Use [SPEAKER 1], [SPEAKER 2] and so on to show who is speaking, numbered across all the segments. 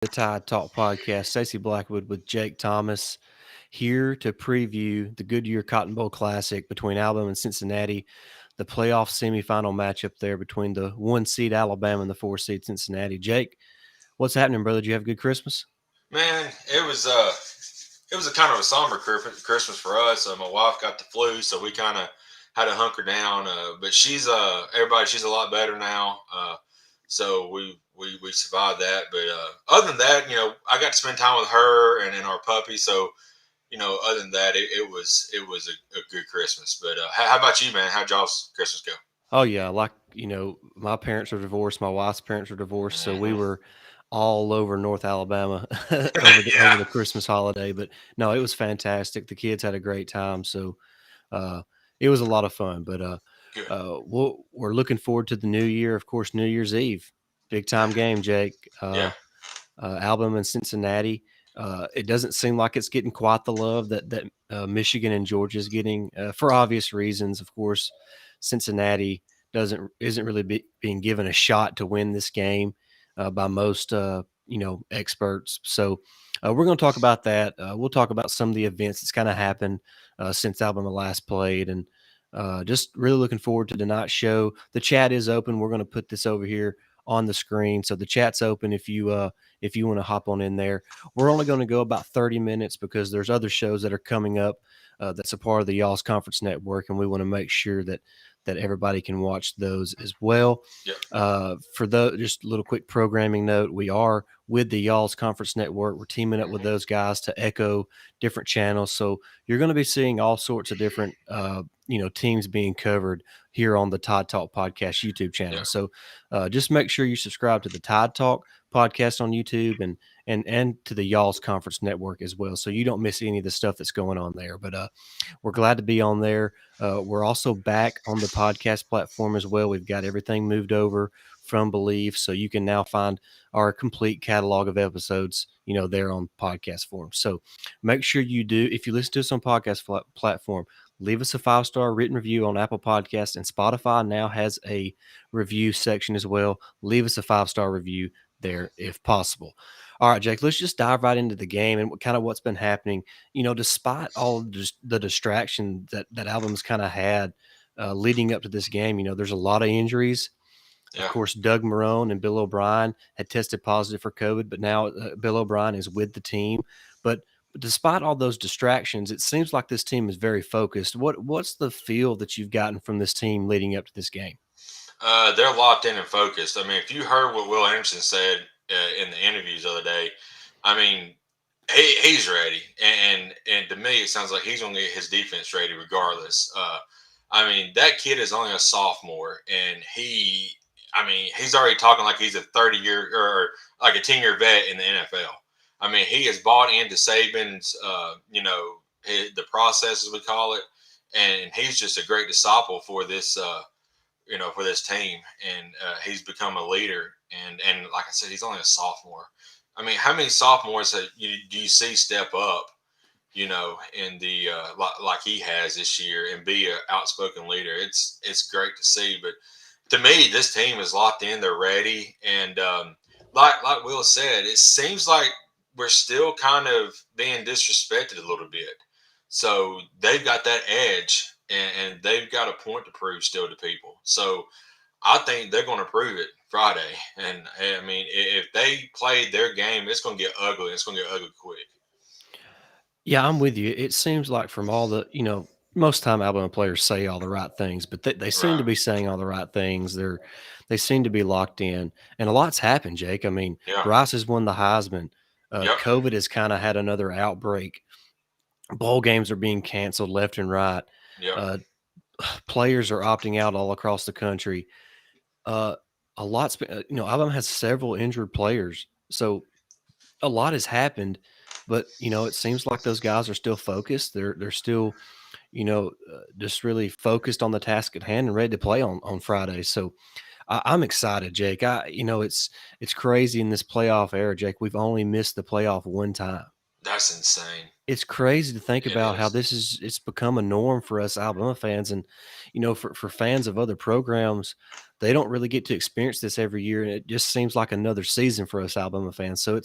[SPEAKER 1] the Tide Talk podcast. Stacey Blackwood with Jake Thomas here to preview the Goodyear Cotton Bowl Classic between Alabama and Cincinnati, the playoff semifinal matchup there between the 1 seed Alabama and the 4 seed Cincinnati. Jake, what's happening, brother? Did you have a good Christmas?
[SPEAKER 2] Man, it was a kind of a somber Christmas for us. My wife got the flu, so we kind of had to hunker down. But she's a lot better now. So we survived that. But other than that, I got to spend time with her and our puppy. So other than that, it was a good Christmas. But how about you, man? How'd y'all's Christmas go?
[SPEAKER 1] Oh yeah, my parents are divorced, my wife's parents are divorced, so we
[SPEAKER 2] Hmm.
[SPEAKER 1] were all over North Alabama over the
[SPEAKER 2] Yeah,
[SPEAKER 1] Christmas holiday. But no, it was fantastic. The kids had a great time, so uh, it was a lot of fun. But
[SPEAKER 2] good.
[SPEAKER 1] we're looking forward to the new year. Of course, New Year's Eve, big time game, Jake.
[SPEAKER 2] Yeah,
[SPEAKER 1] Alabama and Cincinnati. It doesn't seem like it's getting quite the love that Michigan and Georgia is getting for obvious reasons. Of course, Cincinnati isn't really being given a shot to win this game by most experts. So we're going to talk about that. We'll talk about some of the events that's kind of happened since Alabama last played, and just really looking forward to tonight's show. The chat is open. We're going to put this over here on the screen, so the chat's open if you want to hop on in there. We're only going to go about 30 minutes because there's other shows that are coming up that's a part of the Y'all's Conference Network, and we want to make sure that everybody can watch those as well.
[SPEAKER 2] yeah.
[SPEAKER 1] For the just a little quick programming note, we are with the Y'all's Conference Network. We're teaming up with
[SPEAKER 2] Hmm.
[SPEAKER 1] those guys to echo different channels, so you're going to be seeing all sorts of different teams being covered here on the Tide Talk Podcast YouTube
[SPEAKER 2] Yeah.
[SPEAKER 1] channel. So just make sure you subscribe to the Tide Talk podcast on YouTube and to the Y'all's Conference Network as well, so you don't miss any of the stuff that's going on there. But we're glad to be on there. We're also back on the podcast platform as well. We've got everything moved over from Believe, so you can now find our complete catalog of episodes, there on podcast form. So make sure you do, if you listen to us on podcast platform, leave us a 5-star written review on Apple Podcasts, and Spotify now has a review section as well. Leave us a 5-star review there if possible. All right, Jake, let's just dive right into the game and kind of what's been happening. Despite all of the distraction that Alabama's kind of had leading up to this game, there's a lot of injuries. Of
[SPEAKER 2] Yeah.
[SPEAKER 1] course, Doug Marrone and Bill O'Brien had tested positive for COVID, but now Bill O'Brien is with the team. But despite all those distractions, it seems like this team is very focused. What's the feel that you've gotten from this team leading up to this game?
[SPEAKER 2] They're locked in and focused. I mean, if you heard what Will Anderson said in the interviews the other day, I mean, he's ready, and to me, it sounds like he's going to get his defense ready regardless. I mean, that kid is only a sophomore, and I mean, he's already talking like he's a 30-year or like a 10-year vet in the NFL. I mean, he has bought into Saban's, the process as we call it, and he's just a great disciple for this. For this team, and he's become a leader. And like I said, he's only a sophomore. I mean, how many sophomores do you see step up? In the like he has this year and be an outspoken leader. It's great to see. But to me, this team is locked in. They're ready, and like Will said, it seems like we're still kind of being disrespected a little bit. So they've got that edge, and they've got a point to prove still to people. So I think they're going to prove it Friday. And I mean, if they play their game, it's going to get ugly. It's going to get ugly quick.
[SPEAKER 1] Yeah, I'm with you. It seems like from all most time Alabama players say all the right things, but they seem
[SPEAKER 2] Right.
[SPEAKER 1] to be saying all the right things. They seem to be locked in, and a lot's happened, Jake. I mean,
[SPEAKER 2] Yeah.
[SPEAKER 1] Bryce has won the Heisman.
[SPEAKER 2] Yep.
[SPEAKER 1] COVID has kind of had another outbreak. Bowl games are being canceled left and right.
[SPEAKER 2] Yep.
[SPEAKER 1] Uh, Players are opting out all across the country. Uh, a lot's been, Alabama has several injured players, so a lot has happened. But it seems like those guys are still focused. They're still just really focused on the task at hand and ready to play on Friday. So I'm excited, Jake. It's crazy in this playoff era, Jake. We've only missed the playoff one time.
[SPEAKER 2] That's insane.
[SPEAKER 1] It's crazy to think
[SPEAKER 2] It
[SPEAKER 1] about how
[SPEAKER 2] is.
[SPEAKER 1] it's become a norm for us Alabama fans, and for fans of other programs, they don't really get to experience this every year, and it just seems like another season for us Alabama fans. So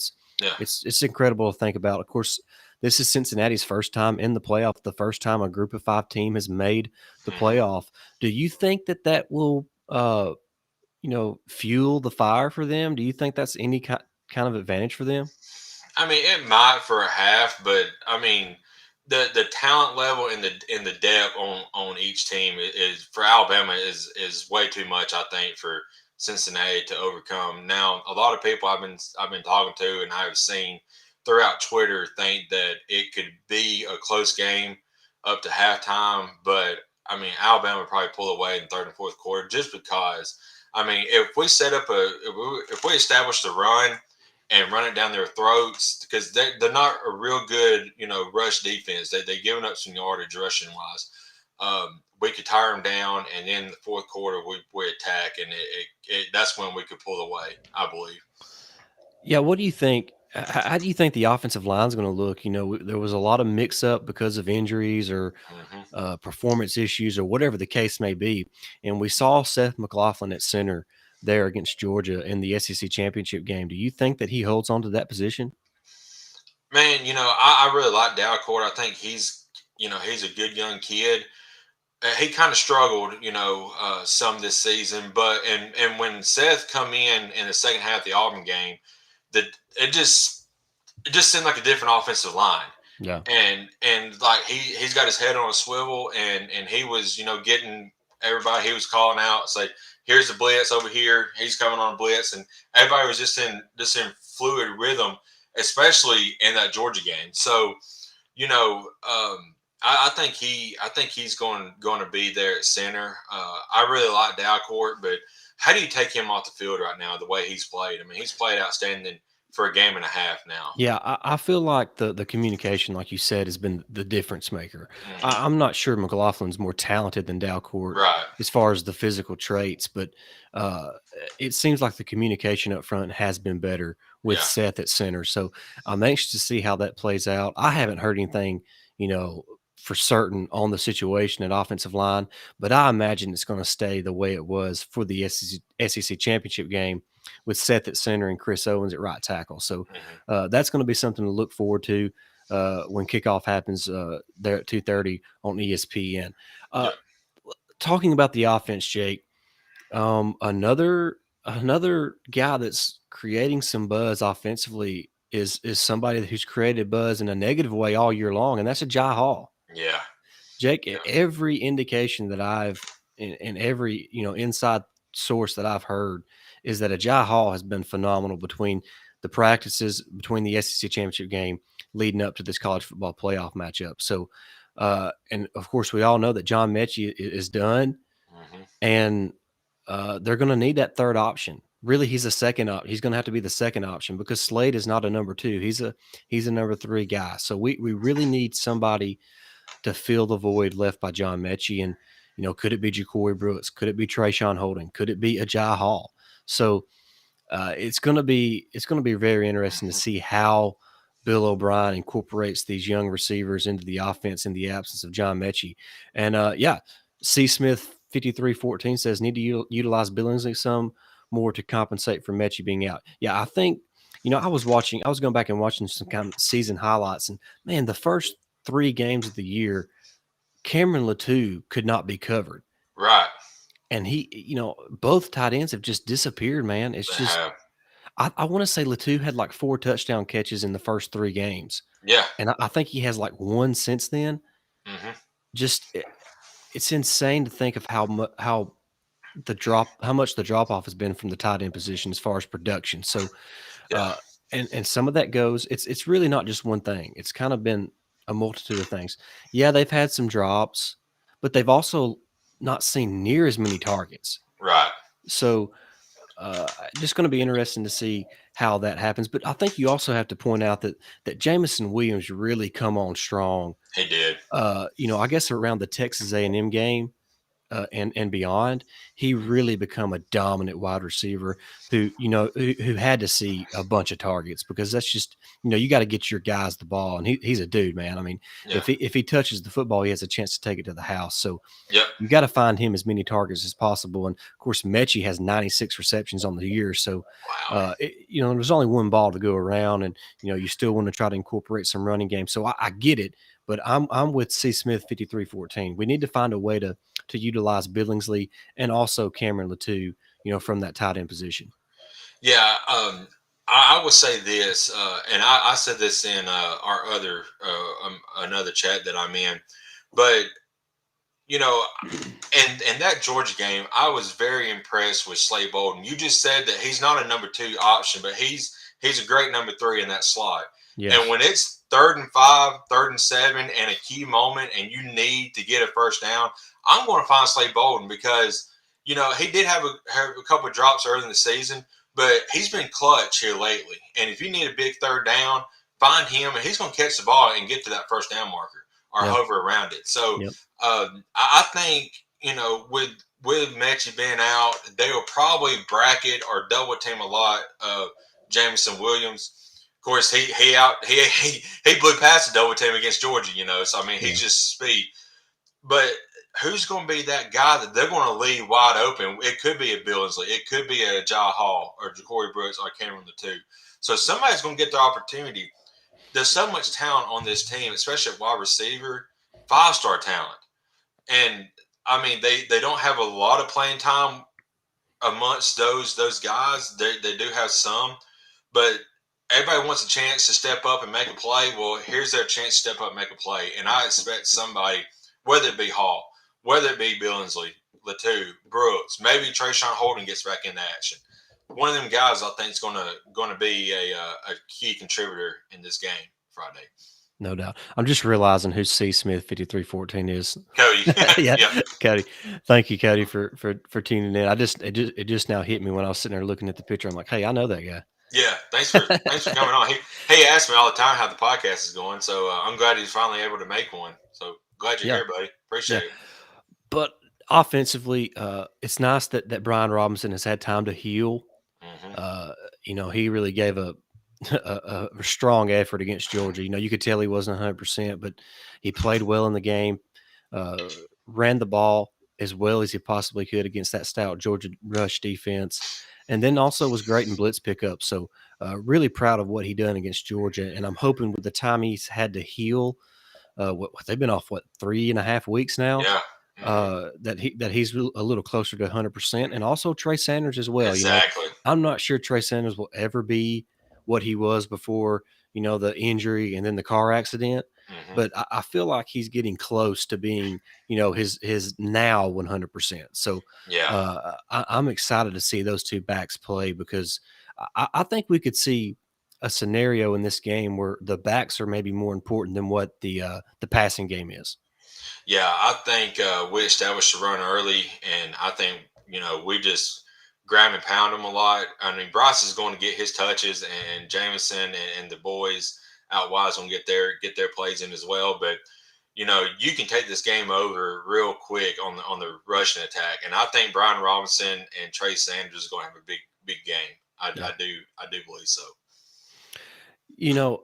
[SPEAKER 2] Yeah.
[SPEAKER 1] It's incredible to think about. Of course, this is Cincinnati's first time in the playoff, the first time a Group of 5 team has made the
[SPEAKER 2] Hmm.
[SPEAKER 1] playoff. Do you think that that will, fuel the fire for them? Do you think that's any kind of advantage for them?
[SPEAKER 2] I mean, it might for a half, but I mean, the talent level and the depth on each team is for Alabama is way too much. I think for Cincinnati to overcome. Now, a lot of people I've been talking to and I've seen throughout Twitter think that it could be a close game up to halftime, but I mean, Alabama would probably pull away in third and fourth quarter just because. I mean, if we set up if we establish the run and run it down their throats because they're not a real good, rush defense. They're giving up some yardage rushing wise. We could tire them down, and then the fourth quarter we attack, and that's when we could pull away. I believe.
[SPEAKER 1] Yeah, what do you think? How do you think the offensive line is going to look? There was a lot of mix up because of injuries or
[SPEAKER 2] Hmm.
[SPEAKER 1] performance issues or whatever the case may be. And we saw Seth McLaughlin at center there against Georgia in the SEC championship game. Do you think that he holds on to that position?
[SPEAKER 2] Man, I really like Dalcourt. I think he's a good young kid. He kind of struggled, some this season, but and when Seth come in the second half of the Auburn game, that it just seemed like a different offensive line.
[SPEAKER 1] Yeah.
[SPEAKER 2] And like he's got his head on a swivel, and he was getting everybody he was calling out, say here's the blitz over here, he's coming on a blitz, and everybody was just in fluid rhythm, especially in that Georgia game. So I think he's going to be there at center. I really like Dalcourt, but how do you take him off the field right now the way he's played? I mean, he's played outstanding for a game and a half now.
[SPEAKER 1] Yeah, I feel like the communication, like you said, has been the difference maker.
[SPEAKER 2] Hmm.
[SPEAKER 1] I'm not sure McLaughlin's more talented than Dalcourt
[SPEAKER 2] Right.
[SPEAKER 1] as far as the physical traits, but uh, it seems like the communication up front has been better with
[SPEAKER 2] Yeah.
[SPEAKER 1] Seth at center. So I'm anxious to see how that plays out. I haven't heard anything, you know, for certain on the situation at offensive line, but I imagine it's going to stay the way it was for the SEC championship game with Seth at center and Chris Owens at right tackle. So
[SPEAKER 2] Hmm.
[SPEAKER 1] that's going to be something to look forward to when kickoff happens there at 2:30 on ESPN. Uh,
[SPEAKER 2] Yeah.
[SPEAKER 1] Talking about the offense, Jake, another guy that's creating some buzz offensively is somebody who's created buzz in a negative way all year long, and that's a Jai Hall.
[SPEAKER 2] Yeah.
[SPEAKER 1] Jake,
[SPEAKER 2] Yeah.
[SPEAKER 1] every indication that I've in every inside source that I've heard is that Ajay Hall has been phenomenal between the practices between the SEC championship game leading up to this college football playoff matchup. So, and of course, we all know that John Mechie is done,
[SPEAKER 2] Hmm.
[SPEAKER 1] and they're going to need that third option. Really, he's a second op. He's going to have to be the second option because Slade is not a number two. He's a number three guy. So we really need somebody to fill the void left by John Mechie. And, could it be Ja'Cory Brooks? Could it be Trayshawn Holden? Could it be Ajay Hall? So it's gonna be very interesting to
[SPEAKER 2] Hmm.
[SPEAKER 1] see how Bill O'Brien incorporates these young receivers into the offense in the absence of John Mechie. And yeah, C. Smith 5314 says need to utilize Billingsley some more to compensate for Mechie being out. Yeah, I think I was going back and watching some kind of season highlights, and man, the first 3 games of the year, Cameron Latou could not be covered.
[SPEAKER 2] Right.
[SPEAKER 1] And both tight ends have just disappeared, man. It's
[SPEAKER 2] They
[SPEAKER 1] just
[SPEAKER 2] have.
[SPEAKER 1] I want to say Latou had like 4 touchdown catches in the first 3 games,
[SPEAKER 2] Yeah.
[SPEAKER 1] and I think he has like one since then.
[SPEAKER 2] Hmm.
[SPEAKER 1] Just it's insane to think of how much the drop off has been from the tight end position as far as production. So,
[SPEAKER 2] Yeah.
[SPEAKER 1] uh, and some of that goes. It's really not just one thing. It's kind of been a multitude of things. Yeah, they've had some drops, but they've also not seen near as many targets.
[SPEAKER 2] Right.
[SPEAKER 1] So just going to be interesting to see how that happens. But I think you also have to point out that Jamison Williams really come on strong.
[SPEAKER 2] He did.
[SPEAKER 1] I guess around the Texas A&M game, and beyond, he really become a dominant wide receiver who had to see a bunch of targets, because that's just, you got to get your guys the ball, and he's a dude, man. I mean,
[SPEAKER 2] Yeah.
[SPEAKER 1] if he touches the football, he has a chance to take it to the house. So
[SPEAKER 2] Yep.
[SPEAKER 1] you got to find him as many targets as possible. And of course, Mechie has 96 receptions on the year. So,
[SPEAKER 2] Wow.
[SPEAKER 1] there's only one ball to go around, and you still want to try to incorporate some running game. So I get it, but I'm with C. Smith 53-14. We need to find a way to utilize Billingsley and also Cameron Latou, from that tight end position.
[SPEAKER 2] Yeah. I would say this, and I said this in our other another chat that I'm in, but you know, and that Georgia game, I was very impressed with Slade Bolden. You just said that he's not a number 2 option, but he's a great number 3 in that slot. And
[SPEAKER 1] Yes.
[SPEAKER 2] when it's 3rd and 5, 3rd and 7, and a key moment, and you need to get a first down, I'm going to find Slade Bolden because he did have a couple of drops early in the season, but he's been clutch here lately. And if you need a big 3rd down, find him, and he's going to catch the ball and get to that first down marker or
[SPEAKER 1] Yeah.
[SPEAKER 2] hover around it. So
[SPEAKER 1] Yep.
[SPEAKER 2] I think with Mechie being out, they will probably bracket or double team a lot of Jameson Williams. Of course, he blew past the double team against Georgia. So I mean,
[SPEAKER 1] Yeah.
[SPEAKER 2] he's just speed. But who's going to be that guy that they're going to leave wide open? It could be a Billingsley, it could be a Jai Hall or Ja'Cory Brooks or Cameron Latou. So somebody's going to get the opportunity. There's so much talent on this team, especially at wide receiver, 5-star talent. And I mean, they don't have a lot of playing time amongst those guys. They do have some, but everybody wants a chance to step up and make a play. Well, here's their chance to step up and make a play. And I expect somebody, whether it be Hall, whether it be Billingsley, Latou, Brooks, maybe Trayshawn Holden gets back into action. One of them guys I think is gonna be a key contributor in this game Friday.
[SPEAKER 1] No doubt. I'm just realizing who C. Smith 53-14 is.
[SPEAKER 2] Cody.
[SPEAKER 1] Yeah,
[SPEAKER 2] Yeah.
[SPEAKER 1] Cody. Thank you, Cody, for tuning in. It just now hit me when I was sitting there looking at the picture. I'm like, hey, I know that guy.
[SPEAKER 2] Yeah, thanks for coming on. He asks me all the time how the podcast is going, so I'm glad he's finally able to make one. So glad you're
[SPEAKER 1] Yeah,
[SPEAKER 2] here, buddy.
[SPEAKER 1] yeah.
[SPEAKER 2] Appreciate it.
[SPEAKER 1] But offensively, it's nice that Brian Robinson has had time to heal.
[SPEAKER 2] Hmm.
[SPEAKER 1] He really gave a strong effort against Georgia. You could tell he wasn't 100%, but he played well in the game, uh, ran the ball as well as he possibly could against that stout Georgia rush defense, and then also was great in blitz pickup. So really proud of what he done against Georgia, and I'm hoping with the time he's had to heal, they've been off 3.5 weeks now.
[SPEAKER 2] Yeah. Hmm.
[SPEAKER 1] He's a little closer to 100%, and also Trey Sanders as well.
[SPEAKER 2] Exactly.
[SPEAKER 1] I'm not sure Trey Sanders will ever be what he was before, the injury and then the car accident.
[SPEAKER 2] Hmm.
[SPEAKER 1] But I feel like he's getting close to being, his now 100%. So
[SPEAKER 2] Yeah.
[SPEAKER 1] I'm excited to see those two backs play, because I think we could see a scenario in this game where the backs are maybe more important than what the passing game is.
[SPEAKER 2] Yeah, I think we established the run early, and I think we just grab and pound them a lot. I mean, Bryce is going to get his touches, and Jameson and the boys out wide is going to get their plays in as well. But you can take this game over real quick on the rushing attack, and I think Brian Robinson and Trey Sanders is going to have a big game. I
[SPEAKER 1] Yeah.
[SPEAKER 2] do believe so.
[SPEAKER 1] You know,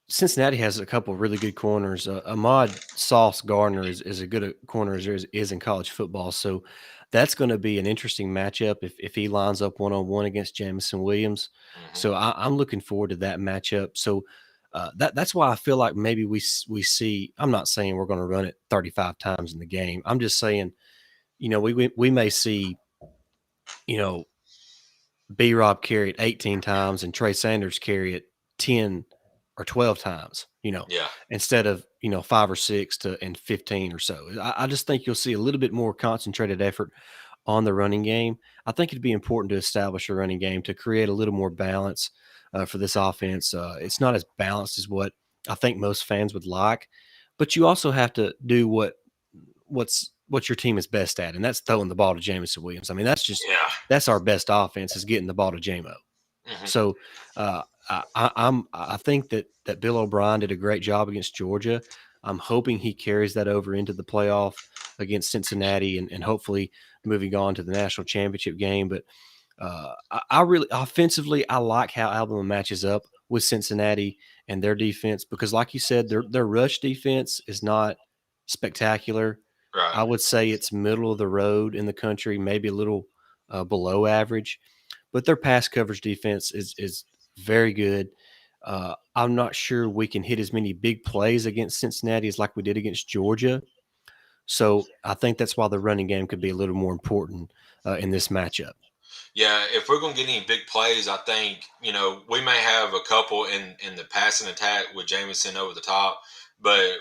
[SPEAKER 1] Cincinnati has a couple of really good corners. Ahmad Sauce Gardner is a good corner as there is in college football. So that's going to be an interesting matchup if he lines up one-on-one against Jamison Williams.
[SPEAKER 2] Hmm.
[SPEAKER 1] So I'm looking forward to that matchup. So that's why I feel like maybe we see. I'm not saying we're going to run it 35 times in the game. I'm just saying, we may see, you know, B Rob carry it 18 times and Trey Sanders carry it 10 or 12 times,
[SPEAKER 2] Yeah,
[SPEAKER 1] instead of, 5 or 6 and 15 or so. I just think you'll see a little bit more concentrated effort on the running game. I think it'd be important to establish a running game to create a little more balance for this offense. It's not as balanced as what I think most fans would like, but you also have to do what your team is best at, and that's throwing the ball to Jameson Williams. I mean,
[SPEAKER 2] yeah.
[SPEAKER 1] that's our best offense, is getting the ball to JMO.
[SPEAKER 2] Hmm.
[SPEAKER 1] So I think that Bill O'Brien did a great job against Georgia. I'm hoping he carries that over into the playoff against Cincinnati and hopefully moving on to the national championship game. But I really offensively, I like how Alabama matches up with Cincinnati and their defense because, like you said, their rush defense is not spectacular.
[SPEAKER 2] Right.
[SPEAKER 1] I would say it's middle of the road in the country, maybe a little below average, but their pass coverage defense is very good. I'm not sure we can hit as many big plays against Cincinnati as like we did against Georgia. So I think that's why the running game could be a little more important in this matchup.
[SPEAKER 2] Yeah, if we're gonna get any big plays, I think we may have a couple in the passing attack with Jameson over the top, but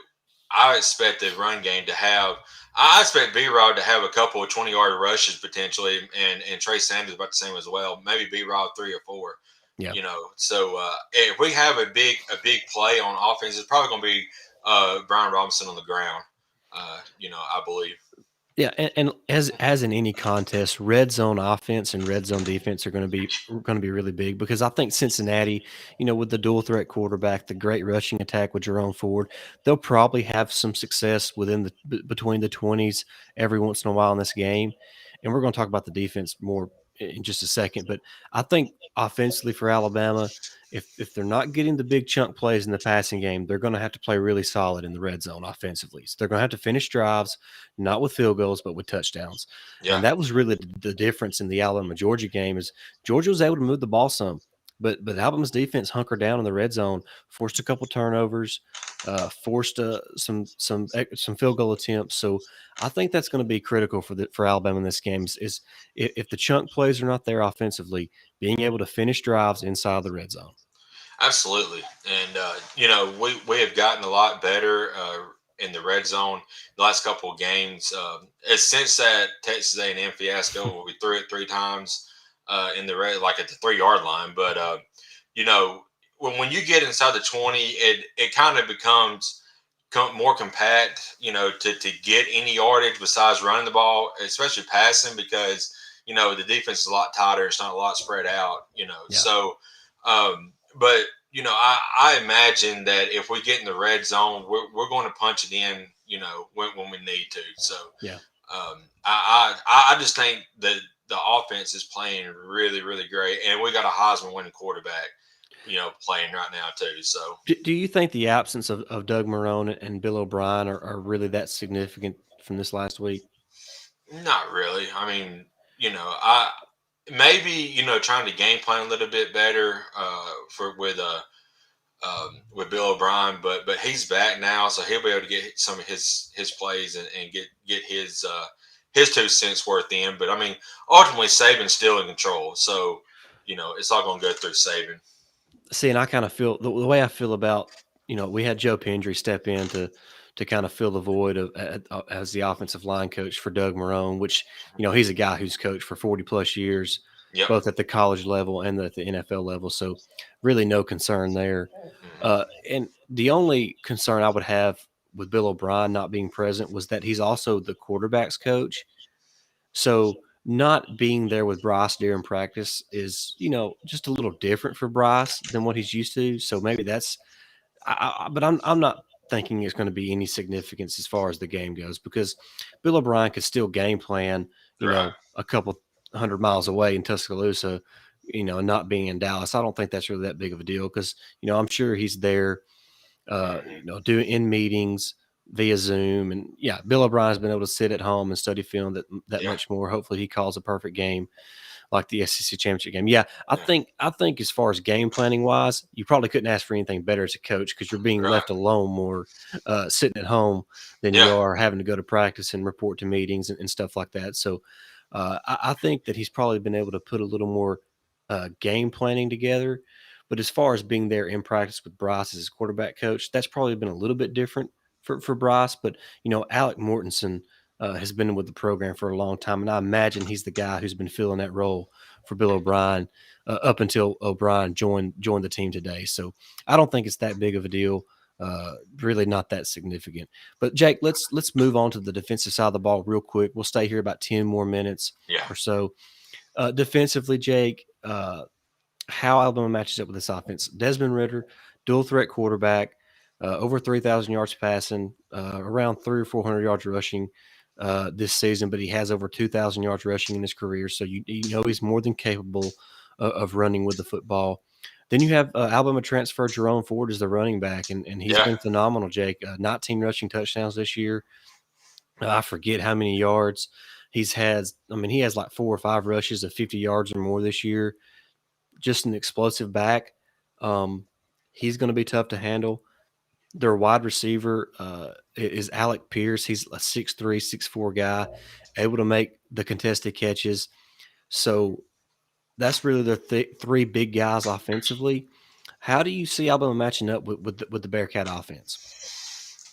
[SPEAKER 2] I expect the run game to have. I expect B Rod to have a couple of 20-yard rushes potentially, and Trey Sanders about the same as well. Maybe B Rod 3 or 4.
[SPEAKER 1] Yeah.
[SPEAKER 2] So if we have a big play on offense, it's probably gonna be Brian Robinson on the ground. I believe.
[SPEAKER 1] Yeah, and as in any contest, red zone offense and red zone defense are going to be really big because I think Cincinnati, with the dual threat quarterback, the great rushing attack with Jerome Ford, they'll probably have some success within between the 20s every once in a while in this game. And we're going to talk about the defense more in just a second, but I think offensively for Alabama, if they're not getting the big chunk plays in the passing game, they're going to have to play really solid in the red zone offensively. So they're going to have to finish drives not with field goals, but with touchdowns.
[SPEAKER 2] Yeah,
[SPEAKER 1] And that was really the difference in the Alabama Georgia game is Georgia was able to move the ball some, but Alabama's defense hunkered down in the red zone, forced a couple turnovers, forced some field goal attempts. So I think that's going to be critical for Alabama in this game. Is if the chunk plays are not there offensively, being able to finish drives inside the red zone.
[SPEAKER 2] absolutely. And we have gotten a lot better in the red zone the last couple of games. Since that Texas A&M fiasco, we threw it 3 times in the red, like at the 3 yard line. But you know, when you get inside the 20, it kind of becomes more compact. To get any yardage besides running the ball, especially passing, because the defense is a lot tighter. It's not a lot spread out.
[SPEAKER 1] Yeah.
[SPEAKER 2] So. But I imagine that if we get in the red zone, we're going to punch it in. When we need to. So
[SPEAKER 1] Yeah.
[SPEAKER 2] I just think that the offense is playing really, really great, and we got a Heisman winning quarterback, playing right now too. So
[SPEAKER 1] Do you think the absence of Doug Marrone and Bill O'Brien are really that significant from this last week?
[SPEAKER 2] not really. I mean, I maybe trying to game plan a little bit better for with Bill O'Brien, but he's back now, so he'll be able to get some of his plays and get his 2 cents worth in. But I mean, ultimately, Saban's still in control, so it's all going to go through Saban.
[SPEAKER 1] See, and I kind of feel the way I feel about we had Joe Pendry step in to kind of fill the void of as the offensive line coach for Doug Marrone, which he's a guy who's coached for 40+ years,
[SPEAKER 2] Yep.
[SPEAKER 1] both at the college level and at the NFL level. So really no concern there.
[SPEAKER 2] Mhm.
[SPEAKER 1] And the only concern I would have with Bill O'Brien not being present was that he's also the quarterback's coach. So not being there with Bryce during practice is, just a little different for Bryce than what he's used to. So maybe that's, but I'm not thinking it's going to be any significance as far as the game goes because Bill O'Brien could still game plan,
[SPEAKER 2] Right.
[SPEAKER 1] a couple 100 miles away in Tuscaloosa, and not being in Dallas. I don't think that's really that big of a deal because, I'm sure he's there doing in meetings via Zoom. And yeah, Bill O'Brien's been able to sit at home and study film that
[SPEAKER 2] Yeah.
[SPEAKER 1] much more. Hopefully he calls a perfect game like the SEC championship game. Yeah, I
[SPEAKER 2] Yeah.
[SPEAKER 1] think as far as game planning wise, you probably couldn't ask for anything better as a coach because you're being
[SPEAKER 2] Right.
[SPEAKER 1] left alone more sitting at home than
[SPEAKER 2] Yeah.
[SPEAKER 1] you are having to go to practice and report to meetings and stuff like that. So I think that he's probably been able to put a little more game planning together. But as far as being there in practice with Bryce as his quarterback coach, that's probably been a little bit different for Bryce. But Alec Mortensen has been with the program for a long time, and I imagine he's the guy who's been filling that role for Bill O'Brien up until O'Brien joined the team today. So I don't think it's that big of a deal. Really not that significant. But Jake, let's move on to the defensive side of the ball real quick. We'll stay here about 10 more minutes
[SPEAKER 2] Yeah.
[SPEAKER 1] or so. Defensively, Jake, how Alabama matches up with this offense. Desmond Ritter, dual threat quarterback. over 3,000 yards passing, around 300 or 400 yards rushing this season, but he has over 2,000 yards rushing in his career. So you know he's more than capable of running with the football. Then you have Alabama transfer Jerome Ford as the running back, and he's
[SPEAKER 2] Yeah.
[SPEAKER 1] been phenomenal, Jake. 19 rushing touchdowns this year. I forget how many yards he's had. I mean, he has like 4 or 5 rushes of 50 yards or more this year. Just an explosive back. Um, he's going to be tough to handle. Their wide receiver is Alec Pierce. He's a 6'3", 6'4" guy, able to make the contested catches. So that's really the three big guys offensively. How do you see Alabama matching up with the Bearcat offense?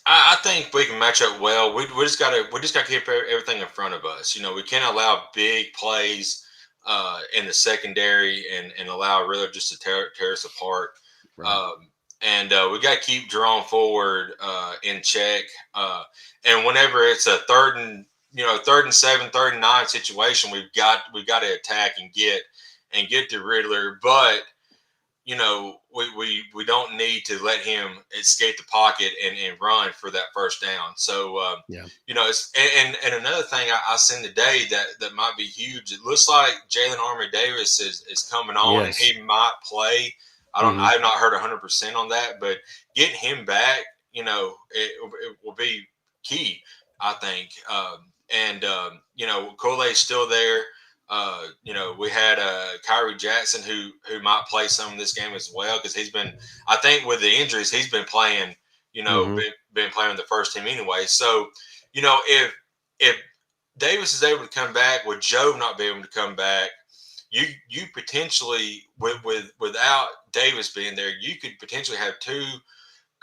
[SPEAKER 2] I think we can match up well. We just got to keep everything in front of us. We can't allow big plays in the secondary and allow really just to tear us apart.
[SPEAKER 1] Right.
[SPEAKER 2] Um, and we got to keep Jerome Forward in check. And whenever it's a third and 7, 3rd and 9 situation, we've got to attack and get the Riddler, but we don't need to let him escape the pocket and run for that first down. So,
[SPEAKER 1] Yeah.
[SPEAKER 2] it's and another thing I seen today that might be huge. It looks like Jalen Armour Davis is coming on and
[SPEAKER 1] Yes.
[SPEAKER 2] he might play.
[SPEAKER 1] Mm-hmm.
[SPEAKER 2] I have not heard 100% on that, but getting him back, it will be key, I think. Kool-Aid's still there. We had Kyrie Jackson who might play some of this game as well because he's been, I think, with the injuries he's been playing.
[SPEAKER 1] Mm-hmm.
[SPEAKER 2] Been playing with the first team anyway. So, if Davis is able to come back, with Joe not being able to come back, you potentially without Davis being there, you could potentially have two.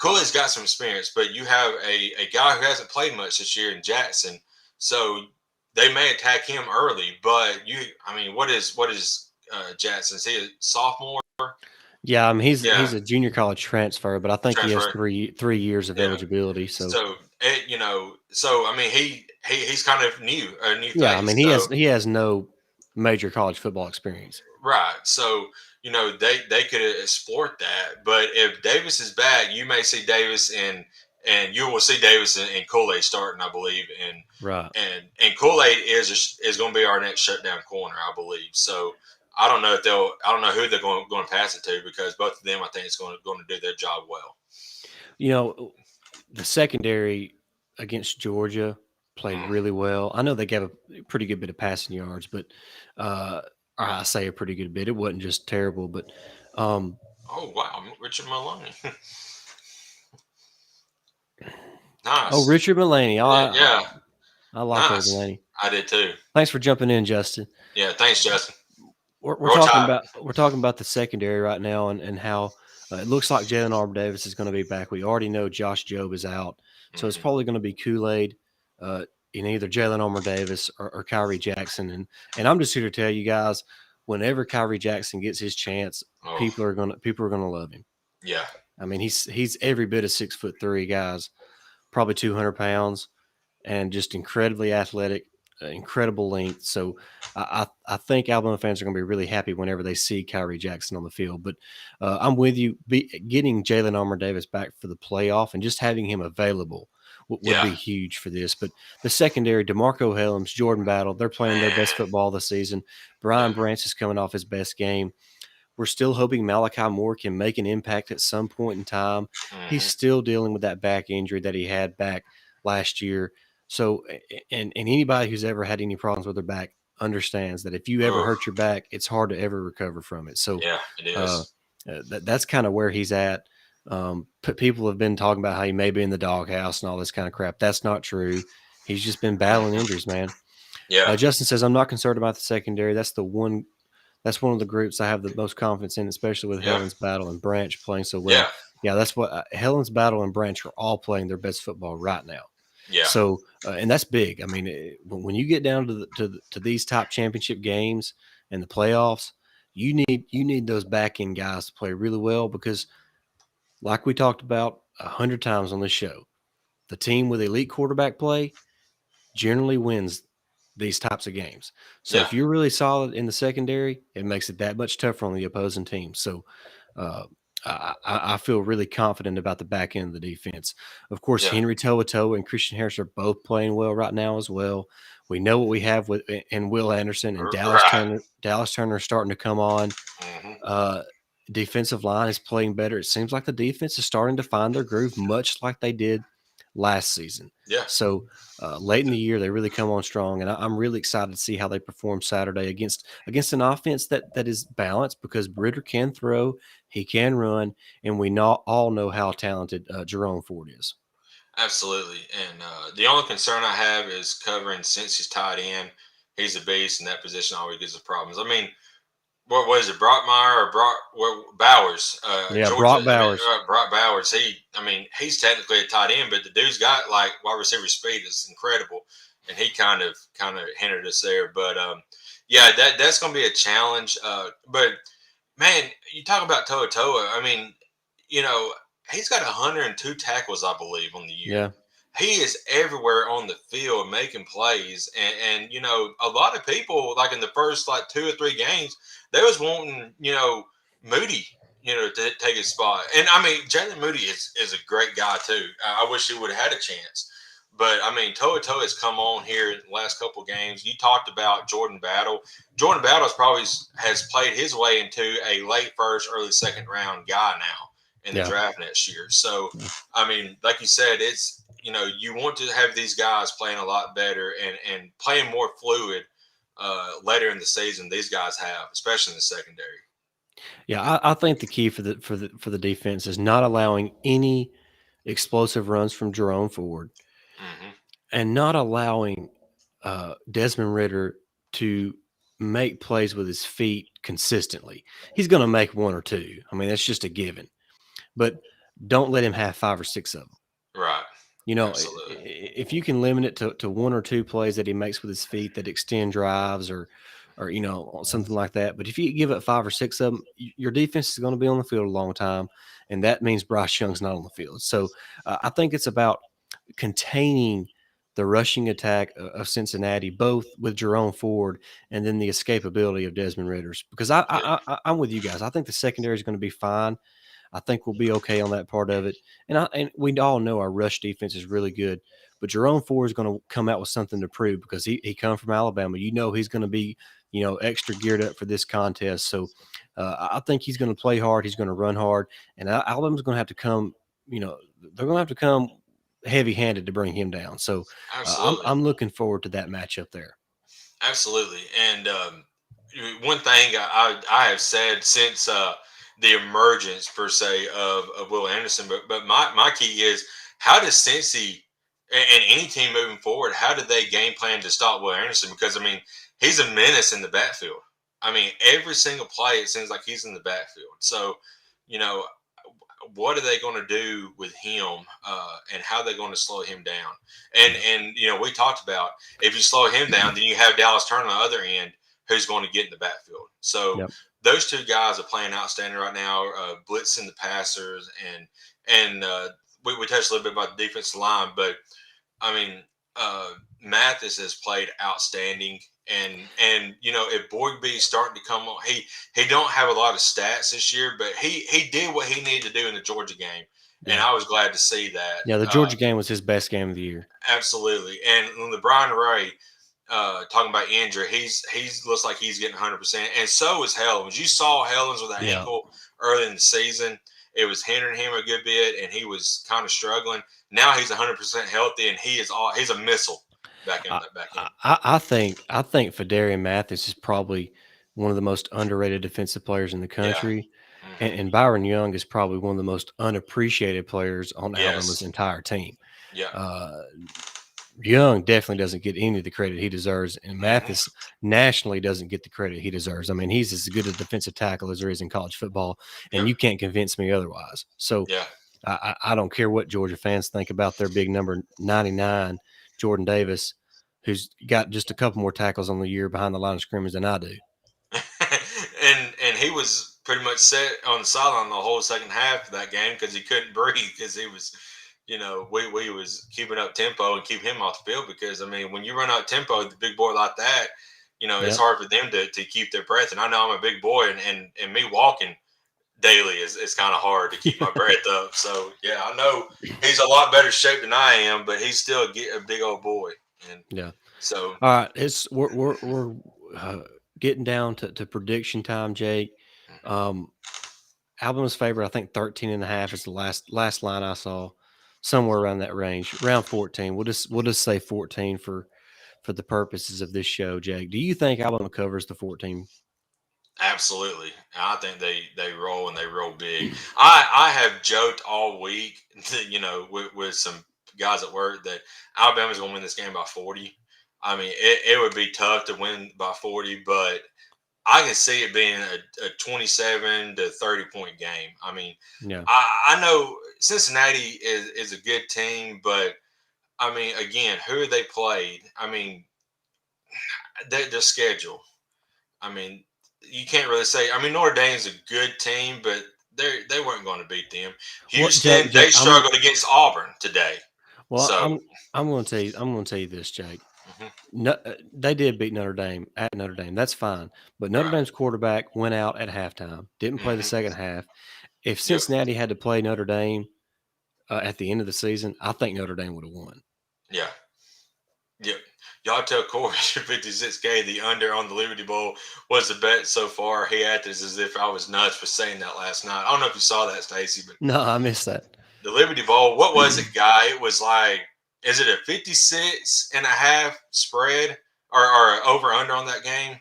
[SPEAKER 2] Cooley's got some experience, but you have a guy who hasn't played much this year in Jackson. So they may attack him early, but what is Jackson? Is he a sophomore?
[SPEAKER 1] Yeah, I mean
[SPEAKER 2] Yeah,
[SPEAKER 1] he's a junior college transfer, but I think he has
[SPEAKER 2] transfer.
[SPEAKER 1] three years of
[SPEAKER 2] Yeah.
[SPEAKER 1] eligibility. So
[SPEAKER 2] So I mean he's kind of a new
[SPEAKER 1] yeah, I mean
[SPEAKER 2] face. So
[SPEAKER 1] he has no major college football experience.
[SPEAKER 2] right. So, they could exploit that. But if Davis is back, you may see Davis and you will see Davis and Kool-Aid starting, I believe. And
[SPEAKER 1] Right.
[SPEAKER 2] and Kool-Aid is going to be our next shutdown corner, I believe. So I don't know who they're going to pass it to because both of them I think it's going to do their job well.
[SPEAKER 1] You know, the secondary against Georgia played
[SPEAKER 2] Mm.
[SPEAKER 1] really well. I know they gave a pretty good bit of passing yards, but or I say a pretty good bit. It wasn't just terrible, but um,
[SPEAKER 2] Oh wow, Richard Maloney.
[SPEAKER 1] oh,
[SPEAKER 2] Nice.
[SPEAKER 1] Richard Mullaney.
[SPEAKER 2] Yeah,
[SPEAKER 1] I like old
[SPEAKER 2] nice.
[SPEAKER 1] Mullaney.
[SPEAKER 2] I did too.
[SPEAKER 1] Thanks for jumping in, Justin.
[SPEAKER 2] Yeah, thanks, Justin.
[SPEAKER 1] We're
[SPEAKER 2] Roll
[SPEAKER 1] talking
[SPEAKER 2] Tide.
[SPEAKER 1] about the secondary right now and how it looks like Jalen Armour Davis is going to be back. We already know Josh Jobe is out, so it's
[SPEAKER 2] Hmm.
[SPEAKER 1] probably going to be Kool-Aid in either Jalen Armour Davis or Kyrie Jackson. And I'm just here to tell you guys, whenever Kyrie Jackson gets his chance,
[SPEAKER 2] Oh,
[SPEAKER 1] people are gonna love him.
[SPEAKER 2] yeah.
[SPEAKER 1] I mean, he's every bit of 6'3", guys, probably 200 pounds and just incredibly athletic, incredible length. So I think Alabama fans are going to be really happy whenever they see Kyrie Jackson on the field. But I'm with you. Getting Jalen Armour Davis back for the playoff and just having him available would
[SPEAKER 2] Yeah.
[SPEAKER 1] be huge for this. But the secondary, DeMarco Helms, Jordan Battle, they're playing their best
[SPEAKER 2] Man.
[SPEAKER 1] football this season.
[SPEAKER 2] Yeah.
[SPEAKER 1] Brian Branch is coming off his best game. We're still hoping Malachi Moore can make an impact at some point in time. He's
[SPEAKER 2] Hmm.
[SPEAKER 1] still dealing with that back injury that he had back last year. So, and anybody who's ever had any problems with their back understands that if you ever
[SPEAKER 2] Oh,
[SPEAKER 1] hurt your back, it's hard to ever recover from it. So,
[SPEAKER 2] yeah, it
[SPEAKER 1] uh,
[SPEAKER 2] is.
[SPEAKER 1] that's kind of where he's at. People have been talking about how he may be in the doghouse and all this kind of crap. That's not true. He's just been battling
[SPEAKER 2] Mhm.
[SPEAKER 1] injuries, man.
[SPEAKER 2] Yeah.
[SPEAKER 1] Justin says, I'm not concerned about the secondary. That's one of the groups I have the most confidence in, especially with
[SPEAKER 2] Yeah.
[SPEAKER 1] Helen's Battle and Branch playing so well.
[SPEAKER 2] Yeah.
[SPEAKER 1] Yeah, that's what Helen's Battle and Branch are all playing their best football right now.
[SPEAKER 2] Yeah.
[SPEAKER 1] So, and that's big. I mean, when you get down to these top championship games and the playoffs, you need those back end guys to play really well because, like we talked about 100 times on this show, the team with elite quarterback play generally wins these types of games. So
[SPEAKER 2] Yeah.
[SPEAKER 1] if you're really solid in the secondary, it makes it that much tougher on the opposing team. So uh, I I feel really confident about the back end of the defense. Of course,
[SPEAKER 2] Yeah,
[SPEAKER 1] Henry To'oTo'o and Christian Harris are both playing well right now as well. We know what we have with and Will Anderson and Dallas
[SPEAKER 2] right.
[SPEAKER 1] Turner. Dallas Turner is starting to come on.
[SPEAKER 2] Hmm.
[SPEAKER 1] Uh, Defensive line is playing better. It seems like the defense is starting to find their groove, much like they did last season.
[SPEAKER 2] Yeah,
[SPEAKER 1] So late in the year, they really come on strong, and I'm really excited to see how they perform Saturday against an offense that is balanced because Ritter can throw, he can run, and we all know how talented Jerome Ford is.
[SPEAKER 2] absolutely. And the only concern I have is covering since he's tied in. He's a beast, and that position always gives us problems. I mean, what was it, Brockmeyer or Bowers?
[SPEAKER 1] Yeah,
[SPEAKER 2] Georgia.
[SPEAKER 1] Brock
[SPEAKER 2] I mean,
[SPEAKER 1] Bowers.
[SPEAKER 2] Brock Bowers. I mean, he's technically a tight end, but the dude's got like wide receiver speed. It's incredible, and he kind of hindered us there. But yeah, that's going to be a challenge. But man, you talk about Toa Toa. I mean, you know, he's got 102 tackles, I believe, on the year.
[SPEAKER 1] Yeah,
[SPEAKER 2] He is everywhere on the field making plays, and a lot of people like in the first like 2 or 3 games, they was wanting Moody, to take his spot. And I mean, Jalen Moody is a great guy too. I wish he would have had a chance. But I mean, Toa Toa has come on here in the last couple of games. You talked about Jordan Battle. Jordan Battles probably has played his way into a late first, early second round guy now in the
[SPEAKER 1] yeah.
[SPEAKER 2] draft next year. So, I mean, like you said, it's you want to have these guys playing a lot better and playing more fluid later in the season. These guys have, especially in the secondary.
[SPEAKER 1] Yeah, I think the key for the defense is not allowing any explosive runs from Jerome Ford
[SPEAKER 2] Hmm.
[SPEAKER 1] and not allowing Desmond Ritter to make plays with his feet consistently. He's going to make one or two. I mean, that's just a given. But don't let him have five or six of them.
[SPEAKER 2] Right. Absolutely.
[SPEAKER 1] If you can limit it to one or two plays that he makes with his feet that extend drives or something like that. But if you give up five or six of them, your defense is going to be on the field a long time, and that means Bryce Young's not on the field. So I think it's about containing the rushing attack of Cincinnati, both with Jerome Ford and then the escapability of Desmond Ritter's. Because
[SPEAKER 2] Yeah.
[SPEAKER 1] I'm with you guys. I think the secondary is going to be fine. I think we'll be okay on that part of it. And we all know our rush defense is really good. But Jerome Ford is going to come out with something to prove because he come from Alabama. He's going to be extra geared up for this contest. So I think he's going to play hard. He's going to run hard, and Alabama's going to have to come. They're going to have to come heavy-handed to bring him down. So
[SPEAKER 2] Absolutely.
[SPEAKER 1] I'm looking forward to that matchup there.
[SPEAKER 2] Absolutely. And one thing I have said since the emergence per se of Will Anderson, but my key is how does Cincy and any team moving forward, how do they game plan to stop Will Anderson? Because I mean, he's a menace in the backfield. I mean, every single play it seems like he's in the backfield. So, you know, what are they going to do with him, and how are they going to slow him down?
[SPEAKER 1] Yeah.
[SPEAKER 2] And we talked about if you slow him down, then you have Dallas Turner on the other end who's going to get in the backfield. So
[SPEAKER 1] Yep.
[SPEAKER 2] those two guys are playing outstanding right now, blitzing the passers, and we touched a little bit about the defensive line, but I mean, Mathis has played outstanding, and if Boygby's starting to come on, he don't have a lot of stats this year, but he did what he needed to do in the Georgia game, and
[SPEAKER 1] Yeah.
[SPEAKER 2] I was glad to see that.
[SPEAKER 1] Yeah. The Georgia game was his best game of the year.
[SPEAKER 2] Absolutely, and LeBron Ray. Talking about injury, he's looks like he's getting 100%, and so is Helens. You saw Helens with that
[SPEAKER 1] Yeah.
[SPEAKER 2] ankle early in the season; it was hindering him a good bit, and he was kind of struggling. Now he's 100% healthy, and he's a missile back in
[SPEAKER 1] I,
[SPEAKER 2] that back
[SPEAKER 1] I,
[SPEAKER 2] end.
[SPEAKER 1] I think Fedarian Mathis is probably one of the most underrated defensive players in the
[SPEAKER 2] Yeah.
[SPEAKER 1] country,
[SPEAKER 2] Hmm.
[SPEAKER 1] and Byron Young is probably one of the most unappreciated players on Alabama's
[SPEAKER 2] Yes.
[SPEAKER 1] entire team.
[SPEAKER 2] Yeah.
[SPEAKER 1] Uh, Young definitely doesn't get any of the credit he deserves, and
[SPEAKER 2] Hmm.
[SPEAKER 1] Mathis nationally doesn't get the credit he deserves. I mean, he's as good a defensive tackle as there is in college football,
[SPEAKER 2] Yep.
[SPEAKER 1] and you can't convince me otherwise. So
[SPEAKER 2] Yeah.
[SPEAKER 1] I don't care what Georgia fans think about their big number 99, Jordan Davis, who's got just a couple more tackles on the year behind the line of scrimmage than I do.
[SPEAKER 2] and he was pretty much set on the sideline the whole second half of that game because he couldn't breathe because he was, we was keeping up tempo and keep him off the field because I mean when you run out tempo, the big boy like that, it's
[SPEAKER 1] Yep.
[SPEAKER 2] hard for them to keep their breath. And I know I'm a big boy, and me walking daily, it's kind of hard to keep my breath up. So yeah, I know he's a lot better shape than I am, but he's still a big old boy. And
[SPEAKER 1] Yeah.
[SPEAKER 2] so
[SPEAKER 1] All right. We're getting down to prediction time, Jake. Um, Alabama's favorite, I think 13.5 is the last line I saw, somewhere around that range, around 14. We'll just say 14 for the purposes of this show, Jake. Do you think Alabama covers the 14?
[SPEAKER 2] absolutely, I think they roll and they roll big. I have joked all week, with some guys at work that Alabama's going to win this game by 40. I mean, it would be tough to win by 40, but I can see it being a 27 to 30 point game. I mean,
[SPEAKER 1] Yeah.
[SPEAKER 2] I know Cincinnati is a good team, but I mean, again, who they played? I mean, their schedule. I mean, you can't really say. I mean, Notre Dame's a good team, but they weren't going to beat them.
[SPEAKER 1] What,
[SPEAKER 2] Houston,
[SPEAKER 1] Jake?
[SPEAKER 2] they
[SPEAKER 1] Jake,
[SPEAKER 2] struggled against Auburn today.
[SPEAKER 1] well,
[SPEAKER 2] So,
[SPEAKER 1] I'm going to tell you. I'm going to tell you this, Jake.
[SPEAKER 2] mhm,
[SPEAKER 1] No, they did beat Notre Dame at Notre Dame. That's fine. But Notre
[SPEAKER 2] right.
[SPEAKER 1] Dame's quarterback went out at halftime, didn't play the
[SPEAKER 2] Hmm.
[SPEAKER 1] second half. If
[SPEAKER 2] Yep.
[SPEAKER 1] Cincinnati had to play Notre Dame at the end of the season, I think Notre Dame would have won.
[SPEAKER 2] Yeah. Yep. Y'all tell Corey 56K the under on the Liberty Bowl was the bet so far. He acted as if I was nuts for saying that last night. I don't know if you saw that, Stacey, but
[SPEAKER 1] No, I missed that.
[SPEAKER 2] the Liberty Bowl, what was it, guy? It was like, is it a 56.5 spread or over under on that game?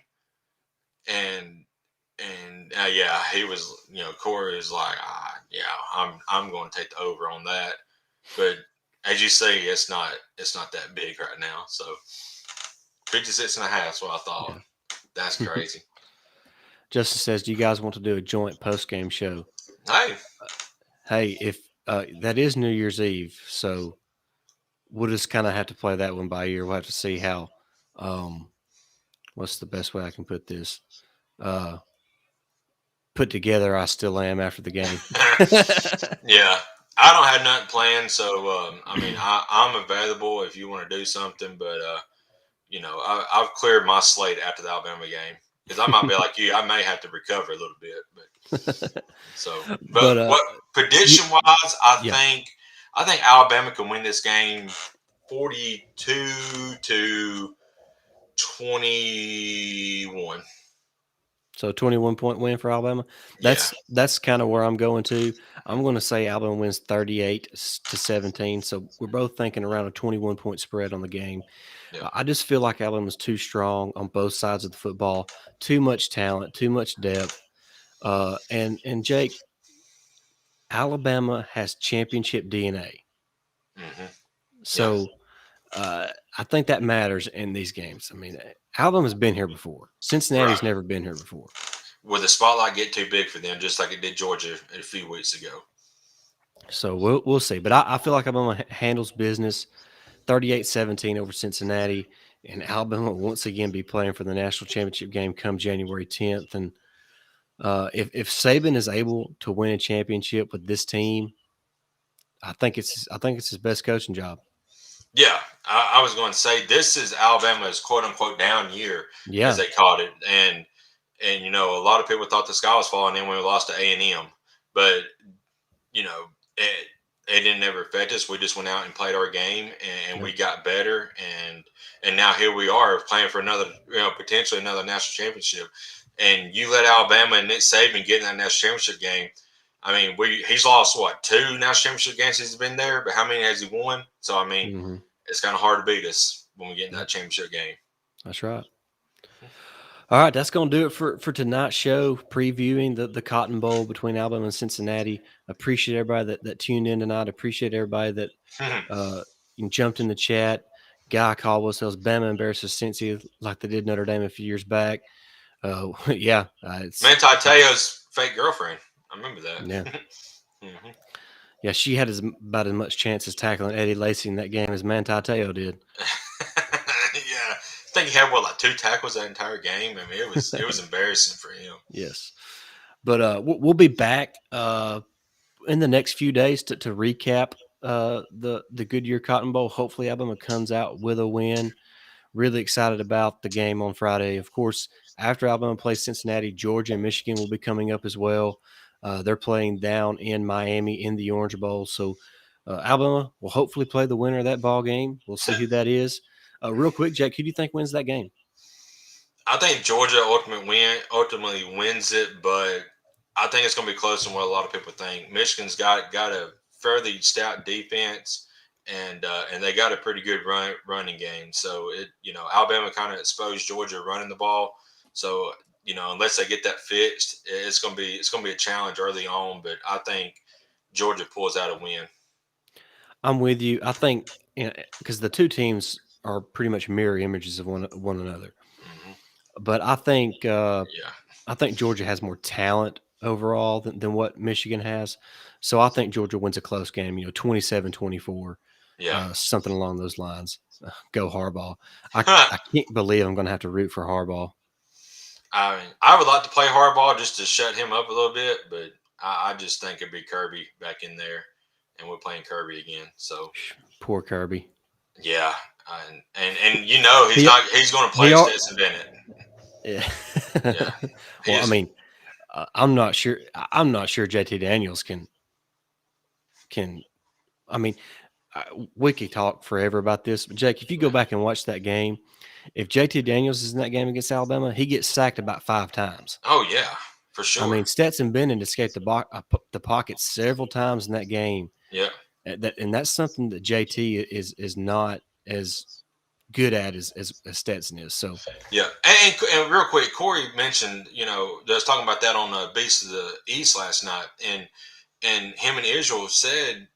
[SPEAKER 2] And yeah, he was, Corey was like, yeah, I'm going to take the over on that. But as you say, it's not that big right now. So 56.5 is what I thought.
[SPEAKER 1] Yeah.
[SPEAKER 2] That's crazy.
[SPEAKER 1] Justice says, "Do you guys want to do a joint post game show?"
[SPEAKER 2] Hey,
[SPEAKER 1] Hey, if that is New Year's Eve, so we'll just kind of have to play that one by ear. We'll have to see how. Um, what's the best way I can put this? Uh, put together, I still am after the game.
[SPEAKER 2] yeah, I don't have nothing planned, so I mean, I'm available if you want to do something. But I've cleared my slate after the Alabama game because I might be like you. I may have to recover a little bit, but so. But
[SPEAKER 1] But
[SPEAKER 2] what
[SPEAKER 1] you,
[SPEAKER 2] prediction wise, I
[SPEAKER 1] yeah.
[SPEAKER 2] think I think Alabama can win this game 42 to 21.
[SPEAKER 1] So 21-point win for Alabama.
[SPEAKER 2] Yeah,
[SPEAKER 1] That's kind of where I'm going to. I'm going to say Alabama wins 38-17. So we're both thinking around a 21-point spread on the game.
[SPEAKER 2] yeah.
[SPEAKER 1] I just feel like Alabama's too strong on both sides of the football. Too much talent, too much depth. And Jake, Alabama has championship DNA.
[SPEAKER 2] Hmm. Yeah,
[SPEAKER 1] So I think that matters in these games. I mean, Alabama's been here before. Cincinnati's
[SPEAKER 2] right.
[SPEAKER 1] never been here before.
[SPEAKER 2] Will the spotlight get too big for them, just like it did Georgia a few weeks ago?
[SPEAKER 1] So we'll see. But I feel like Alabama handles business 38-17 over Cincinnati. And Alabama will once again be playing for the national championship game come January 10th. And if Saban is able to win a championship with this team, I think it's his best coaching job.
[SPEAKER 2] Yeah, I was going to say this is Alabama's quote unquote down year, as
[SPEAKER 1] Yeah,
[SPEAKER 2] they called it, and a lot of people thought the sky was falling in when we lost to A&M, but it didn't ever affect us. We just went out and played our game, and
[SPEAKER 1] yep.
[SPEAKER 2] we got better, and now here we are playing for another, potentially another national championship. And you let Alabama and Nick Saban get in that national championship game. I mean, he's lost what, two national championship games since he's been there, but how many has he won? So I mean,
[SPEAKER 1] Hmm.
[SPEAKER 2] it's kind of hard to beat us when we get in that
[SPEAKER 1] Yep,
[SPEAKER 2] championship game.
[SPEAKER 1] that's right. All right, that's going to do it for tonight's show, previewing the Cotton Bowl between Alabama and Cincinnati. Appreciate everybody that tuned in tonight. Appreciate everybody that uh, jumped in the chat. Guy called us, Bama embarrasses Cincy like they did Notre Dame a few years back. Yeah, it's
[SPEAKER 2] Manti Te'o's fake girlfriend. I remember
[SPEAKER 1] yeah,
[SPEAKER 2] that. Hmm.
[SPEAKER 1] yeah. She had about as much chance as tackling Eddie Lacy in that game as Manti Te'o did.
[SPEAKER 2] Yeah, I think he had like two tackles that entire game. I mean, it was embarrassing for him.
[SPEAKER 1] Yes, but we'll be back in the next few days to recap the Goodyear Cotton Bowl. Hopefully, Alabama comes out with a win. Really excited about the game on Friday. Of course, after Alabama plays Cincinnati, Georgia and Michigan will be coming up as well. They're playing down in Miami in the Orange Bowl. So Alabama will hopefully play the winner of that ball game. We'll see who that is. Real quick, Jake, who do you think wins that game?
[SPEAKER 2] I think Georgia ultimately wins it, but I think it's going to be closer than what a lot of people think. Michigan's got a fairly stout defense, and they got a pretty good running game. So Alabama kind of exposed Georgia running the ball. So unless they get that fixed, it's gonna be a challenge early on. But I think Georgia pulls out a win.
[SPEAKER 1] I'm with you. I think because the two teams are pretty much mirror images of one another.
[SPEAKER 2] Hmm.
[SPEAKER 1] But
[SPEAKER 2] Yeah,
[SPEAKER 1] I think Georgia has more talent overall than what Michigan has. So I think Georgia wins a close game, 27-24,
[SPEAKER 2] yeah.
[SPEAKER 1] something along those lines. Go Harbaugh. I can't believe I'm going to have to root for Harbaugh.
[SPEAKER 2] I mean, I would like to play hardball just to shut him up a little bit, but I just think it'd be Kirby back in there, and we're playing Kirby again. So
[SPEAKER 1] Poor Kirby.
[SPEAKER 2] yeah, and he's
[SPEAKER 1] He
[SPEAKER 2] not he's going to
[SPEAKER 1] he
[SPEAKER 2] play
[SPEAKER 1] are
[SPEAKER 2] Stetson Bennett.
[SPEAKER 1] yeah.
[SPEAKER 2] Yeah, he
[SPEAKER 1] Well, I
[SPEAKER 2] is.
[SPEAKER 1] mean, I'm not sure. I'm not sure JT Daniels can. I mean, we could talk forever about this, but Jake, if you go back and watch that game, if JT Daniels is in that game against Alabama, he gets sacked about 5 times.
[SPEAKER 2] Oh yeah, for
[SPEAKER 1] I
[SPEAKER 2] sure.
[SPEAKER 1] mean, Stetson Bennett escaped the pocket several times in that game.
[SPEAKER 2] Yeah,
[SPEAKER 1] And that's something that JT is not as good at as Stetson is. So
[SPEAKER 2] yeah. And real quick, Corey mentioned they was talking about that on Beast of the East last night, and him and Israel said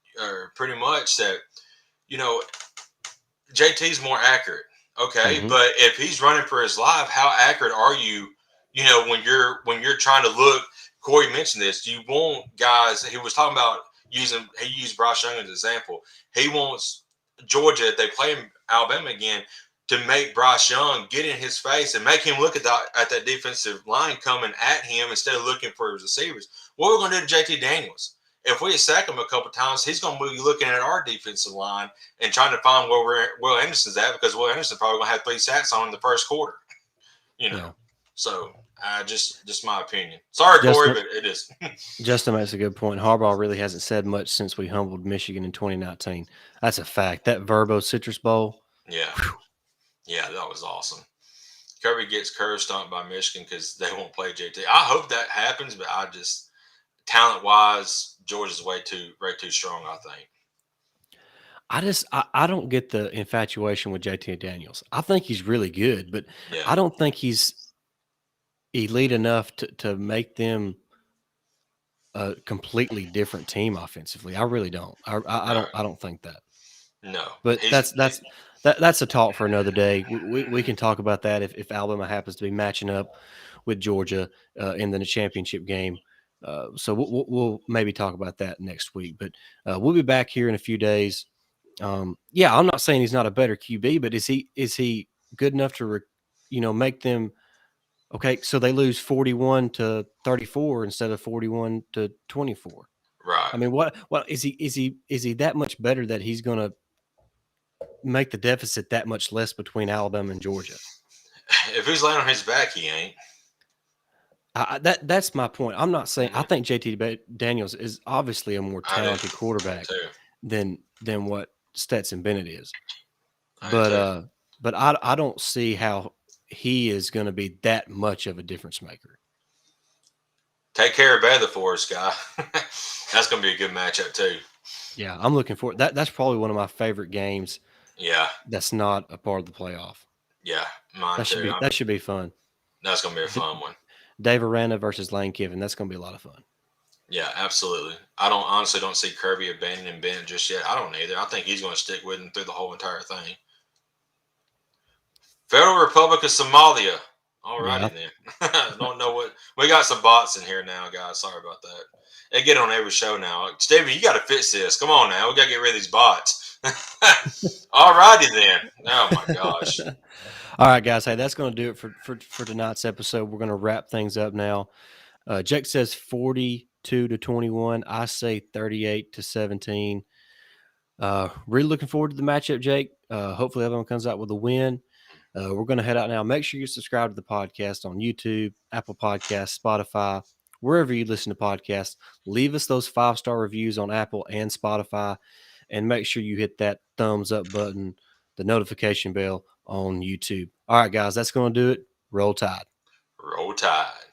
[SPEAKER 2] pretty much that you know JT's more accurate. Okay,
[SPEAKER 1] mhm.
[SPEAKER 2] but if he's running for his life, how accurate are you? When you're trying to look. Corey mentioned this. You want guys. He was talking about using. He used Bryce Young as an example. He wants Georgia if they play Alabama again to make Bryce Young get in his face and make him look at that defensive line coming at him instead of looking for his receivers. What we're going to do to JT Daniels? If we sack him a couple times, he's going to be looking at our defensive line and trying to find where Will Anderson's at because Will Anderson probably going to have 3 sacks on in the first quarter. You know,
[SPEAKER 1] Yeah.
[SPEAKER 2] so just my opinion. Sorry, Corey,
[SPEAKER 1] Justin
[SPEAKER 2] but it is.
[SPEAKER 1] Justin makes a good point. Harbaugh really hasn't said much since we humbled Michigan in 2019. That's a fact. That Verbo Citrus Bowl.
[SPEAKER 2] Yeah,
[SPEAKER 1] Whew,
[SPEAKER 2] yeah, that was awesome. Kirby gets curve stomped by Michigan because they won't play JT. I hope that happens, but I just talent wise, Georgia's way too strong. I think.
[SPEAKER 1] I don't get the infatuation with JT Daniels. I think he's really good, but
[SPEAKER 2] Yeah,
[SPEAKER 1] I don't think he's elite enough to make them a completely different team offensively. I really don't.
[SPEAKER 2] no,
[SPEAKER 1] I don't think that.
[SPEAKER 2] no.
[SPEAKER 1] But
[SPEAKER 2] He's
[SPEAKER 1] that's a talk for another day. We can talk about that if Alabama happens to be matching up with Georgia in the championship game. So we'll maybe talk about that next week. But we'll be back here in a few days. Yeah, I'm not saying he's not a better QB, but is he good enough to make them okay? So they lose 41-34 instead of 41-24.
[SPEAKER 2] right.
[SPEAKER 1] I mean, what is he that much better that he's going to make the deficit that much less between Alabama and Georgia?
[SPEAKER 2] If he's laying on his back, he ain't.
[SPEAKER 1] That's my point. I'm not saying I
[SPEAKER 2] Hmm.
[SPEAKER 1] think JT Daniels is obviously a more
[SPEAKER 2] I do.
[SPEAKER 1] talented
[SPEAKER 2] I do
[SPEAKER 1] quarterback
[SPEAKER 2] too.
[SPEAKER 1] than what Stetson Bennett is,
[SPEAKER 2] I do
[SPEAKER 1] but
[SPEAKER 2] too.
[SPEAKER 1] I don't see how he is going to be that much of a difference maker.
[SPEAKER 2] Take care of Baylor for us, guy. That's gonna be a good matchup too.
[SPEAKER 1] Yeah, I'm looking for that. That's probably one of my favorite games.
[SPEAKER 2] Yeah,
[SPEAKER 1] That's not a part of the playoff.
[SPEAKER 2] yeah, mine too.
[SPEAKER 1] That should be fun.
[SPEAKER 2] That's gonna be a
[SPEAKER 1] D-
[SPEAKER 2] fun one.
[SPEAKER 1] Dave Aranda versus Lane Kiffin. That's going to be a lot of fun.
[SPEAKER 2] Yeah, absolutely. I don't honestly don't see Kirby abandoning Bennett just yet. I don't either. I think he's going to stick with him through the whole entire thing. Federal Republic of Somalia.
[SPEAKER 1] Yeah,
[SPEAKER 2] Alrighty then. Don't know what we got some bots in here now, guys. Sorry about that. They get on every show now. Stevie, you got to fix this. Come on now, we got to get rid of these bots. Alrighty then. Oh my gosh.
[SPEAKER 1] All right, guys. Hey, that's going to do it for tonight's episode. We're going to wrap things up now. Jake says 42-21. I say 38-17. Really looking forward to the matchup, Jake. Hopefully, everyone comes out with a win. We're going to head out now. Make sure you subscribe to the podcast on YouTube, Apple Podcasts, Spotify, wherever you listen to podcasts. Leave us those 5-star reviews on Apple and Spotify, and make sure you hit that thumbs up button, the notification bell on YouTube. All right, guys, that's going to do it. Roll Tide.
[SPEAKER 2] Roll Tide.